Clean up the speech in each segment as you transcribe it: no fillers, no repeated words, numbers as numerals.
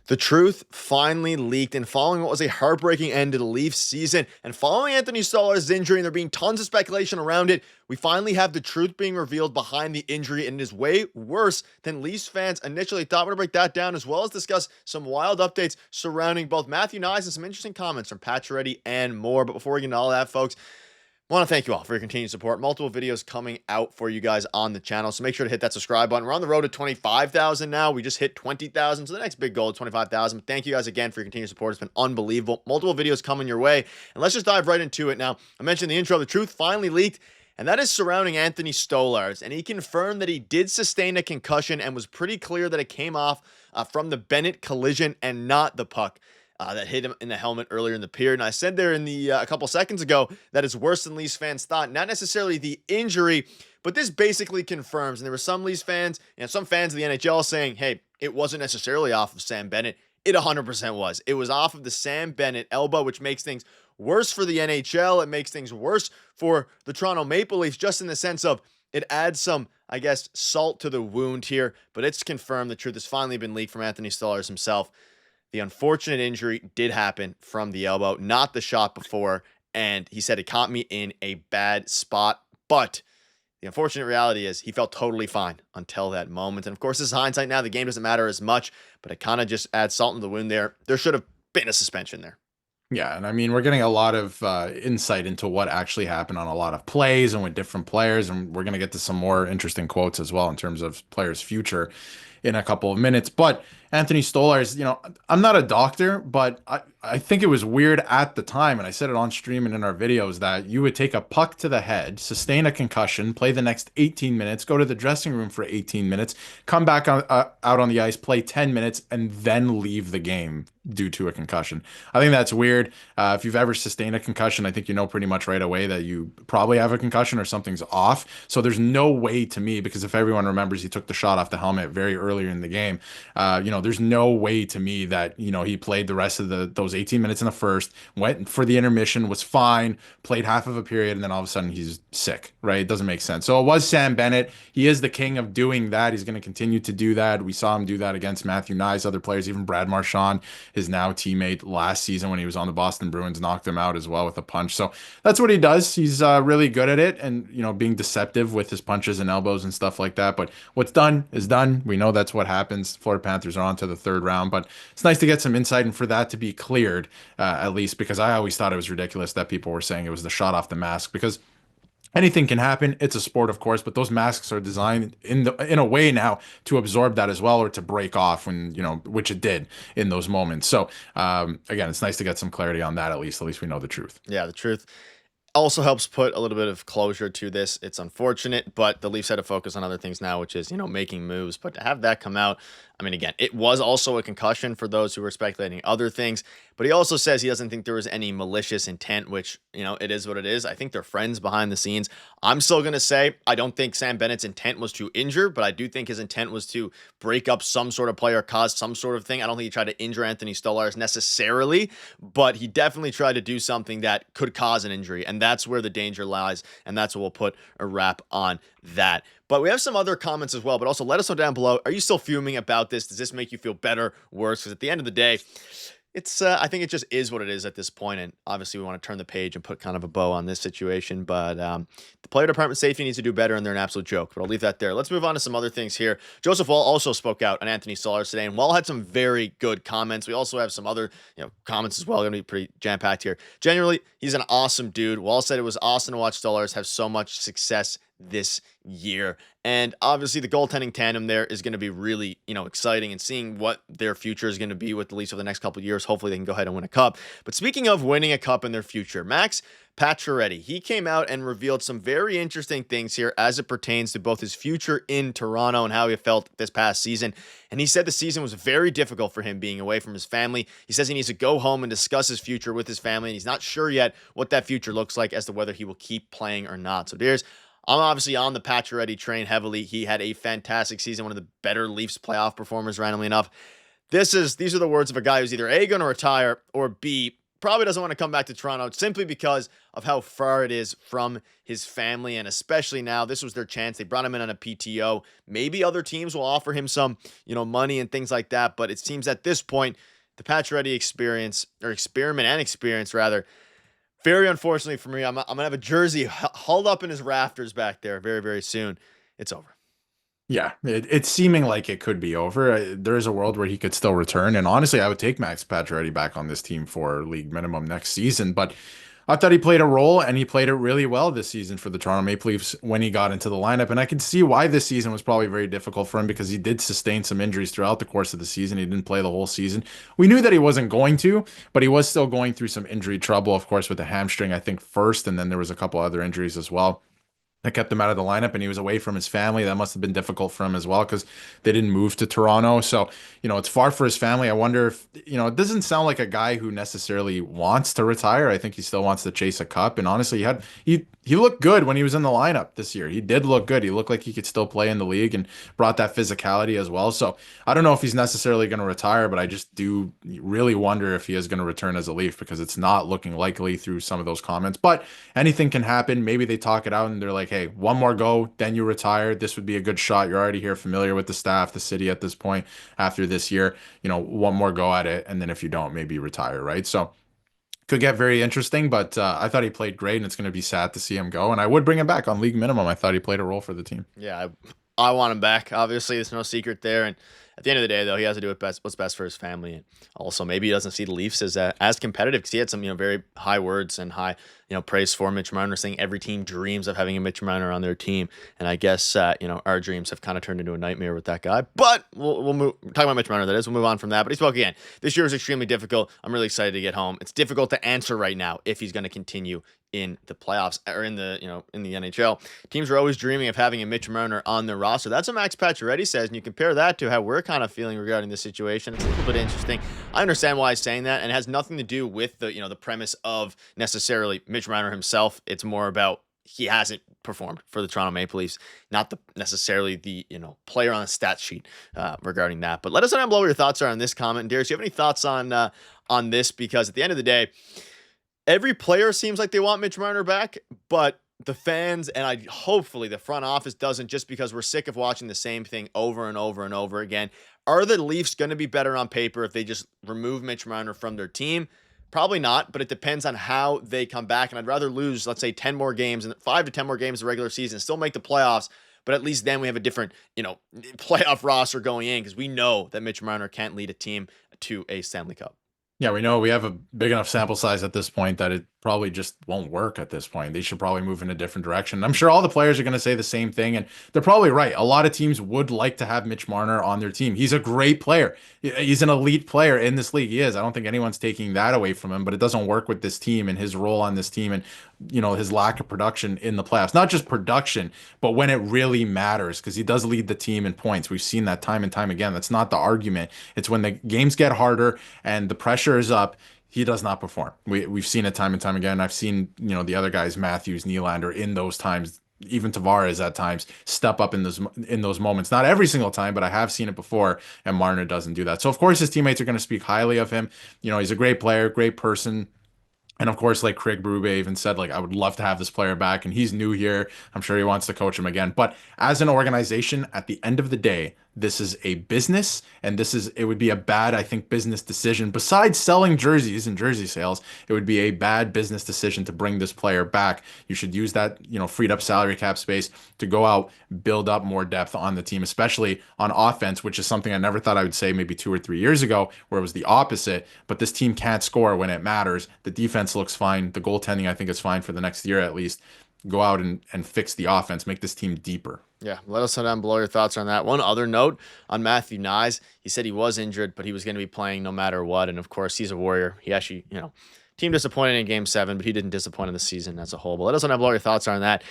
The truth finally leaked, and following what was a heartbreaking end to the Leafs season, and following Anthony Stolarz' injury, and there being tons of speculation around it, we finally have the truth being revealed behind the injury, and it is way worse than Leafs fans initially thought. We're going to break that down, as well as discuss some wild updates surrounding both Matthew Knies and some interesting comments from Pataretti and more. But before we get into all that, folks, I want to thank you all for your continued support. Multiple videos coming out for you guys on the channel, so make sure to hit that subscribe button. We're on the road to 25,000 now. We just hit 20,000, so the next big goal is 25,000. Thank you guys again for your continued support. It's been unbelievable. Multiple videos coming your way, and let's just dive right into it now. I mentioned the intro. The truth finally leaked, and that is surrounding Anthony Stolarz, and he confirmed that he did sustain a concussion and was pretty clear that it came off from the Bennett collision and not the puck that hit him in the helmet earlier in the period. And I said there in the a couple seconds ago that it's worse than Leafs fans thought. Not necessarily the injury, but this basically confirms. And there were some Leafs fans and some fans of the NHL saying, hey, it wasn't necessarily off of Sam Bennett. It 100% was. It was off of the Sam Bennett elbow, which makes things worse for the NHL. It makes things worse for the Toronto Maple Leafs, just in the sense of it adds some, I guess, salt to the wound here. But it's confirmed. The truth has finally been leaked from Anthony Stolarz himself. The unfortunate injury did happen from the elbow, not the shot before, and he said it caught me in a bad spot, but the unfortunate reality is he felt totally fine until that moment. And of course, this is hindsight now. The game doesn't matter as much, but it kind of just adds salt in the wound there. There should have been a suspension there. Yeah, and I mean, we're getting a lot of insight into what actually happened on a lot of plays and with different players, and we're going to get to some more interesting quotes as well in terms of players' future in a couple of minutes. But Anthony Stolarz, I'm not a doctor, but I think it was weird at the time, and I said it on stream and in our videos, that you would take a puck to the head, sustain a concussion, play the next 18 minutes, go to the dressing room for 18 minutes, come back out on the ice, play 10 minutes, and then leave the game due to a concussion. I think that's weird. If you've ever sustained a concussion, I think you know pretty much right away that you probably have a concussion or something's off. So there's no way to me, because if everyone remembers, he took the shot off the helmet very earlier in the game. There's no way to me that, he played the rest of those 18 minutes in the first, went for the intermission, was fine, played half of a period, and then all of a sudden he's sick, right? It doesn't make sense. So it was Sam Bennett. He is the king of doing that. He's going to continue to do that. We saw him do that against Matthew Knies, other players, even Brad Marchand, his now teammate last season when he was on the Boston Bruins, knocked him out as well with a punch. So that's what he does. He's really good at it, and being deceptive with his punches and elbows and stuff like that. But what's done is done. We know that's what happens. Florida Panthers are on to the third round, but it's nice to get some insight and for that to be cleared, at least, because I always thought it was ridiculous that people were saying it was the shot off the mask, because anything can happen. It's a sport, of course, but those masks are designed in a way now to absorb that as well, or to break off when, which it did in those moments. So again, it's nice to get some clarity on that. At least we know the truth. Yeah, the truth also helps put a little bit of closure to this. It's unfortunate, but the Leafs had to focus on other things now, which is, making moves. But to have that come out, I mean, again, it was also a concussion for those who were speculating other things. But he also says he doesn't think there was any malicious intent, which, it is what it is. I think they're friends behind the scenes. I'm still going to say I don't think Sam Bennett's intent was to injure, but I do think his intent was to break up some sort of play or cause some sort of thing. I don't think he tried to injure Anthony Stolarz necessarily, but he definitely tried to do something that could cause an injury. And that's where the danger lies. And that's what we'll put a wrap on that. But we have some other comments as well, but also let us know down below. Are you still fuming about this? Does this make you feel better, worse? Because at the end of the day, it's I think it just is what it is at this point, and obviously we want to turn the page and put kind of a bow on this situation, but the player department safety needs to do better, and they're an absolute joke, but I'll leave that there. Let's move on to some other things here. Joseph Wall also spoke out on Anthony Stolarz today, and Wall had some very good comments. We also have some other comments as well. Going to be pretty jam-packed here. Generally, he's an awesome dude. Wall said it was awesome to watch Stolarz have so much success this year, and obviously the goaltending tandem there is going to be really exciting, and seeing what their future is going to be with the Leafs over the next couple of years. Hopefully they can go ahead and win a cup. But speaking of winning a cup in their future, Max Pataretti, he came out and revealed some very interesting things here as it pertains to both his future in Toronto and how he felt this past season. And he said the season was very difficult for him being away from his family. He says he needs to go home and discuss his future with his family, and he's not sure yet what that future looks like as to whether he will keep playing or not. So there's I'm obviously on the Pataretti train heavily. He had a fantastic season, one of the better Leafs playoff performers, randomly enough. These are the words of a guy who's either A, going to retire, or B, probably doesn't want to come back to Toronto simply because of how far it is from his family. And especially now, this was their chance. They brought him in on a PTO. Maybe other teams will offer him some, money and things like that. But it seems at this point, the Pataretti experiment rather, very unfortunately for me, I'm going to have a jersey hauled up in his rafters back there very, very soon. It's over. Yeah, it's seeming like it could be over. There is a world where he could still return. And honestly, I would take Max Pacioretty back on this team for league minimum next season. But I thought he played a role and he played it really well this season for the Toronto Maple Leafs when he got into the lineup. And I can see why this season was probably very difficult for him because he did sustain some injuries throughout the course of the season. He didn't play the whole season. We knew that he wasn't going to, but he was still going through some injury trouble, of course, with the hamstring, I think, first. And then there was a couple other injuries as well that kept him out of the lineup, and he was away from his family. That must have been difficult for him as well because they didn't move to Toronto. So, it's far for his family. I wonder if, it doesn't sound like a guy who necessarily wants to retire. I think he still wants to chase a cup. And honestly, he looked good when he was in the lineup this year. He did look good. He looked like he could still play in the league and brought that physicality as well. So I don't know if he's necessarily going to retire, but I just do really wonder if he is going to return as a Leaf because it's not looking likely through some of those comments. But anything can happen. Maybe they talk it out and they're like, hey, one more go, then you retire. This would be a good shot. You're already here, familiar with the staff, the city at this point after this year. One more go at it. And then if you don't, maybe retire, right? So could get very interesting, but I thought he played great, and it's going to be sad to see him go. And I would bring him back on league minimum. I thought he played a role for the team. Yeah, I want him back. Obviously, there's no secret there. And at the end of the day, though, he has to do what's best for his family. And also, maybe he doesn't see the Leafs as competitive because he had some, very high words and high, praise for Mitch Marner, saying every team dreams of having a Mitch Marner on their team. And I guess, our dreams have kind of turned into a nightmare with that guy. But we'll move, talking about Mitch Marner, that is, we'll move on from that. But he spoke again. This year is extremely difficult. I'm really excited to get home. It's difficult to answer right now if he's going to continue in the playoffs or in the NHL. Teams are always dreaming of having a Mitch Marner on their roster. That's what Max Pacioretty says, and you compare that to how we're kind of feeling regarding this situation. It's a little bit interesting. I understand why he's saying that, and it has nothing to do with the premise of necessarily Mitch Marner himself. It's more about he hasn't performed for the Toronto Maple Leafs, not necessarily the player on the stat sheet regarding that. But let us know below what your thoughts are on this comment. And Darius, do you have any thoughts on this? Because at the end of the day, every player seems like they want Mitch Marner back, but the fans and hopefully the front office doesn't, just because we're sick of watching the same thing over and over and over again. Are the Leafs going to be better on paper if they just remove Mitch Marner from their team? Probably not, but it depends on how they come back. And I'd rather lose, let's say, 10 more games and 5 to 10 more games in the regular season, still make the playoffs, but at least then we have a different, playoff roster going in because we know that Mitch Marner can't lead a team to a Stanley Cup. Yeah, we know we have a big enough sample size at this point that it probably just won't work at this point. They should probably move in a different direction. I'm sure all the players are going to say the same thing, and they're probably right. A lot of teams would like to have Mitch Marner on their team. He's a great player. He's an elite player in this league. He is. I don't think anyone's taking that away from him, but it doesn't work with this team and his role on this team and, his lack of production in the playoffs. Not just production, but when it really matters, because he does lead the team in points. We've seen that time and time again. That's not the argument. It's when the games get harder and the pressure is up, he does not perform. We've seen it time and time again. I've seen, the other guys, Matthews, Nylander, in those times, even Tavares at times, step up in those moments. Not every single time, but I have seen it before, and Marner doesn't do that. So of course his teammates are going to speak highly of him. He's a great player, great person. And of course, like Craig Berube even said, I would love to have this player back, and he's new here. I'm sure he wants to coach him again. But as an organization, at the end of the day, this is a business, and it would be a bad, I think, business decision. Besides selling jerseys and jersey sales, it would be a bad business decision to bring this player back. You should use that, freed up salary cap space to go out, build up more depth on the team, especially on offense, which is something I never thought I would say maybe 2 or 3 years ago, where it was the opposite. But this team can't score when it matters. The defense looks fine. The goaltending, I think, is fine for the next year at least. Go out and fix the offense, make this team deeper. Yeah, let us know down below your thoughts on that. One other note on Matthew Knies, he said he was injured, but he was going to be playing no matter what. And of course, he's a Warrior. He actually, team disappointed in Game 7, but he didn't disappoint in the season as a whole. But let us know down below your thoughts on that.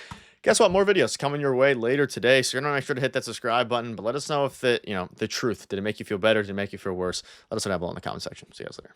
Guess what? More videos coming your way later today. So you're going to make sure to hit that subscribe button. But let us know if the truth, did it make you feel better? Did it make you feel worse? Let us know down below in the comment section. See you guys later.